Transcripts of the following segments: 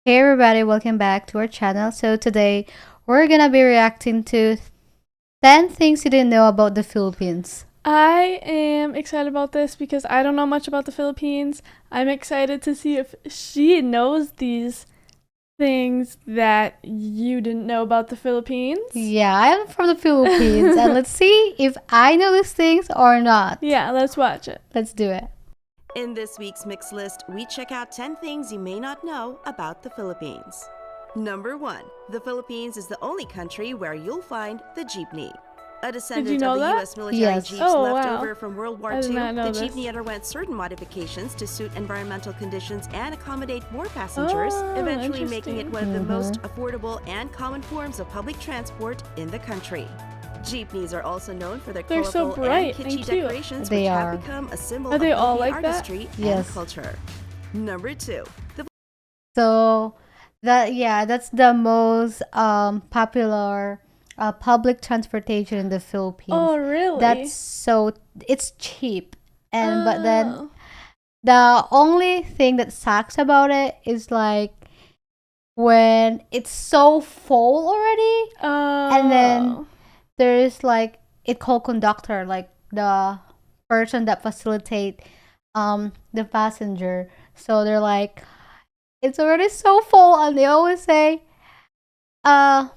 Hey everybody, welcome back to our channel. So today we're gonna be reacting to 10 things you didn't know about the Philippines. I am excited about this because I don't know much about the Philippines. I'm excited to see if she knows these things that you didn't know about the Philippines. Yeah, I'm from the Philippines and let's see if I know these things or not. Yeah, let's watch it. Let's do it. In this week's mix list, we check out 10 things you may not know about the Philippines. Number 1. The Philippines is the only country where you'll find the jeepney. A descendant know of the that? U.S. military Yes. jeeps Oh, left wow. over from World War I did II, not know the this. jeepney underwent certain modifications to suit environmental conditions and accommodate more passengers, Oh, eventually making it interesting. one of the most affordable and common forms of public transport in the country. Jeepneys are also known for their They're so colorful bright and and kitschy cute. decorations, They which are. have become a symbol Are of they all Philippine like that? artistry Yes. and culture. Number 2. The So that's the most popular public transportation in the Philippines. Oh, really? It's cheap. And but then Oh. the only thing that sucks about it is like when it's so full already, and then there's like it called conductor, like the person that facilitate the passenger. So they're like, it's already so full, and they always say, uh,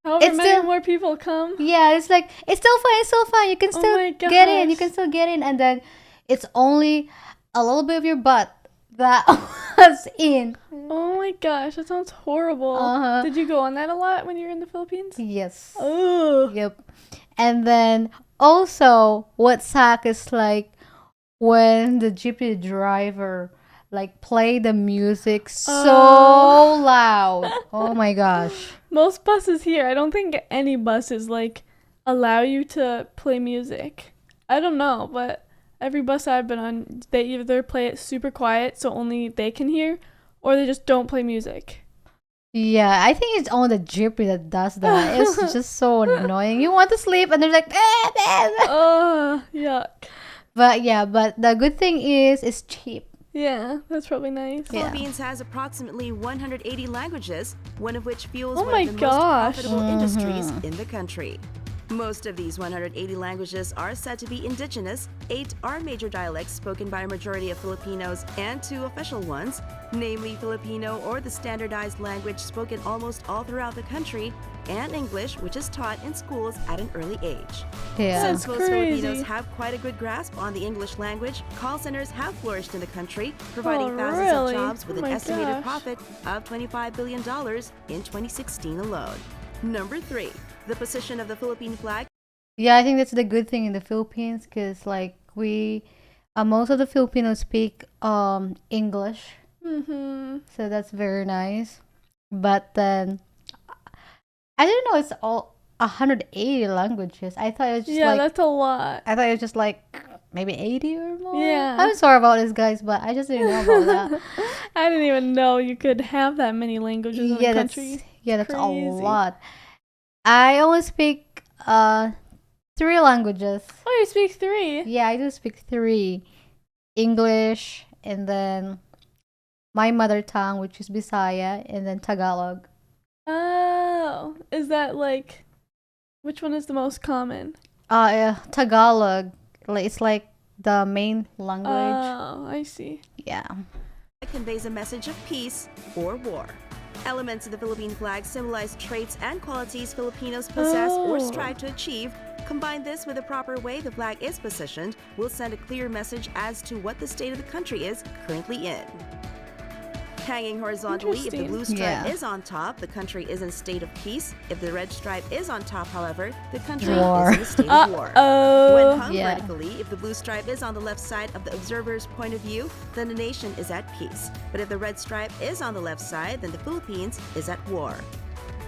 However it's many still- more people come. yeah, it's like it's still fine. You can Oh still my get in. You gosh. can still get in, and then it's only a little bit of your butt that was in. Oh my gosh, that sounds horrible. Uh-huh. Did you go on that a lot when you were in the Philippines? Yes. Oh. Yep. And then also, what sucks is like when the jeepney driver like play the music so Oh. loud. Oh my gosh. Most buses here, I don't think any buses like allow you to play music. I don't know, but every bus I've been on, they either play it super quiet so only they can hear, or they just don't play music. Yeah, I think it's only the jeepney that does that. It's just so annoying. You want to sleep and they're like, Oh, yuck. but the good thing is it's cheap. Yeah, that's probably nice. Yeah. Philippines has approximately 180 languages, one of which fuels Oh one my of the gosh. most profitable industries in the country. Most of these 180 languages are said to be indigenous. 8 are major dialects spoken by a majority of Filipinos, and 2 official ones, namely Filipino, or the standardized language spoken almost all throughout the country, and English, which is taught in schools at an early age. Yeah. That's Since most crazy. Filipinos have quite a good grasp on the English language, call centers have flourished in the country, providing Oh, thousands really? of jobs with Oh an my estimated gosh. profit of $25 billion in 2016 alone. Number 3. The position of the Philippine flag. Yeah, I think that's the good thing in the Philippines because like most of the Filipinos speak English, Mm-hmm. so that's very nice. But then I didn't know it's all 180 languages. I thought it was just Yeah, like that's a lot. I thought it was just like maybe 80 or more. Yeah. I'm sorry about this, guys, but I just didn't know about that. I didn't even know you could have that many languages in yeah, a that's country. that's a Crazy. lot. I only speak 3 languages. Oh, you speak 3. Yeah, I do speak 3. English, and then my mother tongue, which is Bisaya, and then Tagalog. Oh, is that like, which one is the most common? Yeah, Tagalog, it's like the main language. Oh, I see. Yeah. It conveys a message of peace or war. Elements of the Philippine flag symbolize traits and qualities Filipinos possess or Oh. strive to achieve. Combine this with the proper way the flag is positioned, will send a clear message as to what the state of the country is currently in. Hanging horizontally, if the Interesting. blue stripe Yeah. is on top, the country is in a state of peace. If the red stripe is on top, however, the country War. is in a state of war. When Oh. hung Yeah. vertically, if the blue stripe is on the left side of the observer's point of view, then the nation is at peace. But if the red stripe is on the left side, then the Philippines is at war.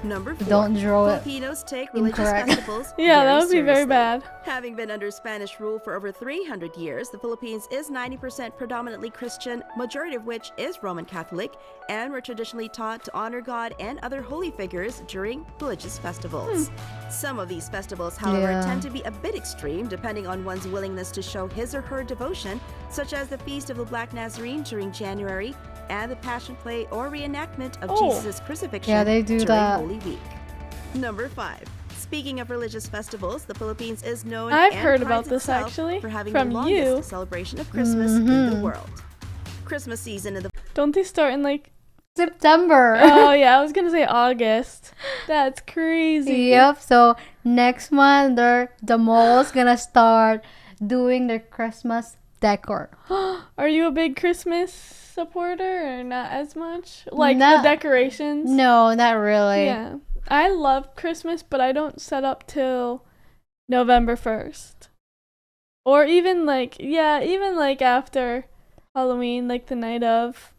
Number 4. Don't draw it Filipinos take religious incorrect. festivals Yeah, very that would be very seriously. bad. Having been under Spanish rule for over 300 years, the Philippines is 90% predominantly Christian, majority of which is Roman Catholic, and were traditionally taught to honor God and other holy figures during religious festivals. Some of these festivals, however, Yeah. tend to be a bit extreme depending on one's willingness to show his or her devotion, such as the Feast of the Black Nazarene during January, and the Passion Play or reenactment of Oh. Jesus' crucifixion Yeah, they do during that. Holy Week. Number 5. Speaking of religious festivals, the Philippines is known I've and heard prides about this itself actually for having from the you. longest celebration of Christmas in the world. Christmas season in the Don't they start in like? September. Oh yeah, I was gonna say August. That's crazy. Yep. So next month, the mall's gonna start doing their Christmas decor. Are you a big Christmas supporter or not as much? Like the Not- decorations? No, not really. Yeah. I love Christmas, but I don't set up till November 1st. Or even like, even like after Halloween, like the night of.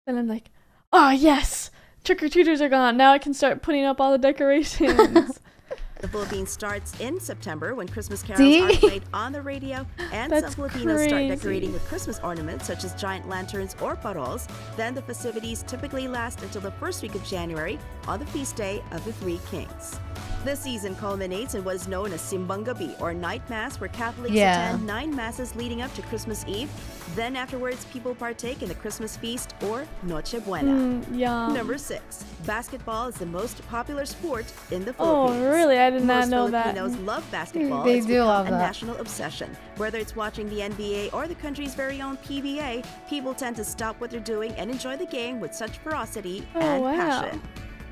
Then I'm like, oh yes, trick-or-treaters are gone. Now I can start putting up all the decorations. The Philippines starts in September when Christmas carols See? are played on the radio, and That's some Filipinos start crazy. decorating with Christmas ornaments such as giant lanterns or paroles. Then the festivities typically last until the first week of January on the feast day of the Three Kings. The season culminates in what is known as Simbang Gabi, or night mass, where Catholics Yeah. attend 9 masses leading up to Christmas Eve. Then afterwards, people partake in the Christmas feast or Noche Buena. Yum. Number 6. Basketball is the most popular sport in the Oh, Philippines. really? I did not Most know that. Filipinos love basketball. They It's do become love a that. national obsession. Whether it's watching the NBA or the country's very own PBA, people tend to stop what they're doing and enjoy the game with such ferocity Oh, and wow. passion.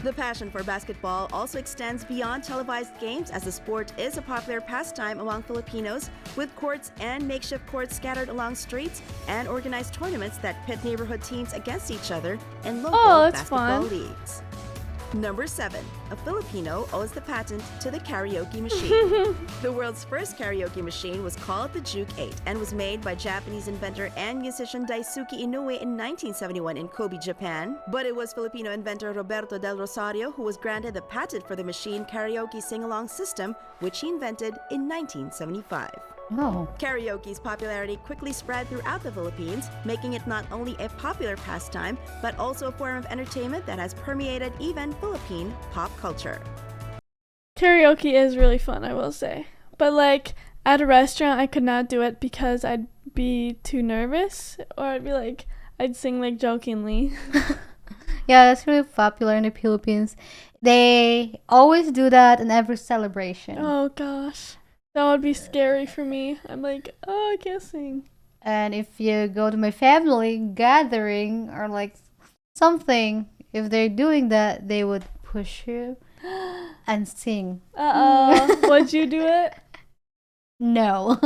The passion for basketball also extends beyond televised games, as the sport is a popular pastime among Filipinos, with courts and makeshift courts scattered along streets and organized tournaments that pit neighborhood teams against each other in local Oh, that's basketball fun. leagues. Number 7. A Filipino owes the patent to the karaoke machine. The world's first karaoke machine was called the Juke 8 and was made by Japanese inventor and musician Daisuke Inoue in 1971 in Kobe, Japan. But it was Filipino inventor Roberto del Rosario who was granted the patent for the machine karaoke sing-along system, which he invented in 1975. Oh. Karaoke's popularity quickly spread throughout the Philippines, making it not only a popular pastime, but also a form of entertainment that has permeated even Philippine pop culture. Karaoke is really fun, I will say. But like at a restaurant, I could not do it because I'd be too nervous, or I'd sing like jokingly. Yeah, that's really popular in the Philippines. They always do that in every celebration. Oh gosh, that would be scary for me. I'm like, oh, I can't sing. And if you go to my family gathering or like something, if they're doing that, they would push you and sing. Would you do it? No.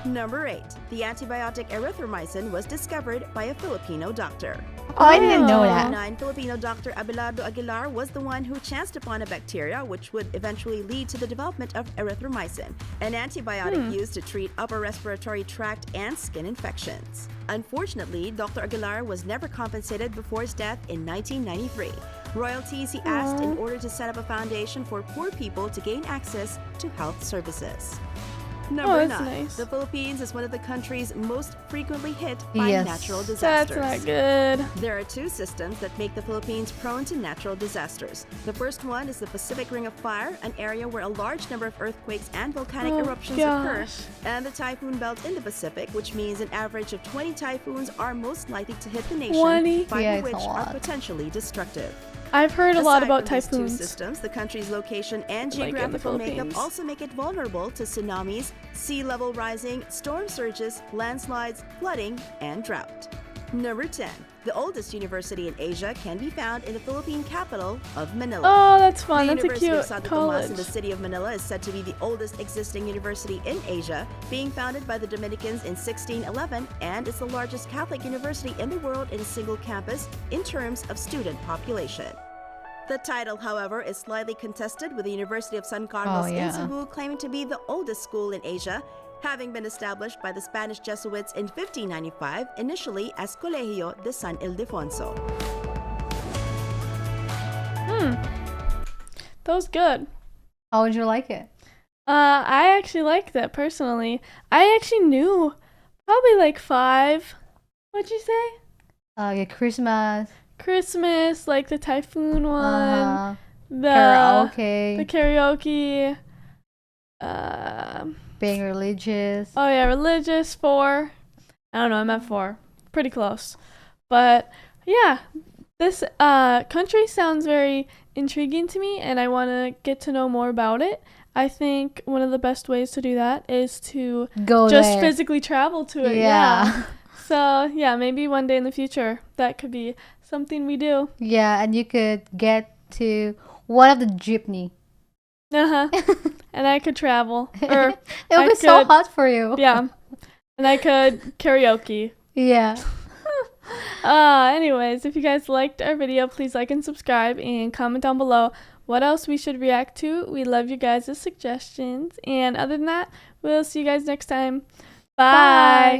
Number 8. The antibiotic erythromycin was discovered by a Filipino doctor. Oh, I didn't know Oh. that. 9 Filipino doctor Abelardo Aguilar was the one who chanced upon a bacteria which would eventually lead to the development of erythromycin, an antibiotic used to treat upper respiratory tract and skin infections. Unfortunately, Dr. Aguilar was never compensated before his death in 1993. Royalties he asked in order to set up a foundation for poor people to gain access to health services. Number that's 9. nice. The Philippines is one of the countries most frequently hit by Yes. natural That's disasters. not good. There are 2 systems that make the Philippines prone to natural disasters. The first one is the Pacific Ring of Fire, an area where a large number of earthquakes and volcanic Oh, eruptions occur, gosh. and the Typhoon Belt in the Pacific, which means an average of 20 typhoons are most likely to hit the nation, 20? 5 Yeah, of it's a which are lot. potentially destructive. I've heard a lot Aside about from these 2 typhoons. systems, the country's location and Like in the geographical makeup Philippines. also make it vulnerable to tsunamis, sea level rising, storm surges, landslides, flooding, and drought. Number 10. The oldest university in Asia can be found in the Philippine capital of Manila. Oh, that's fun. The That's a University of cute Santo Tomas college. in the city of Manila is said to be the oldest existing university in Asia, being founded by the Dominicans in 1611, and is the largest Catholic university in the world in a single campus in terms of student population. The title, however, is slightly contested, with the University of San Carlos Oh, yeah. in Cebu claiming to be the oldest school in Asia, having been established by the Spanish Jesuits in 1595, initially as Colegio de San Ildefonso. That was good. How would you like it? I actually liked it personally. I actually knew probably like 5. What'd you say? Yeah, Christmas, Christmas, like the typhoon one, uh, the karaoke, karaoke. being religious. Oh yeah, religious 4. I don't know. I'm at 4. Pretty close. But yeah, this country sounds very intriguing to me, and I want to get to know more about it. I think one of the best ways to do that is to Go just there. physically travel to it. Yeah. So yeah, maybe one day in the future that could be something we do. Yeah, and you could get to one of the jeepney. And I could travel, or It would be so hot for you. yeah, and I could karaoke. Yeah. Anyways, if you guys liked our video, please like and subscribe and comment down below what else we should react to. We love you guys' suggestions. And other than that, we'll see you guys next time. Bye.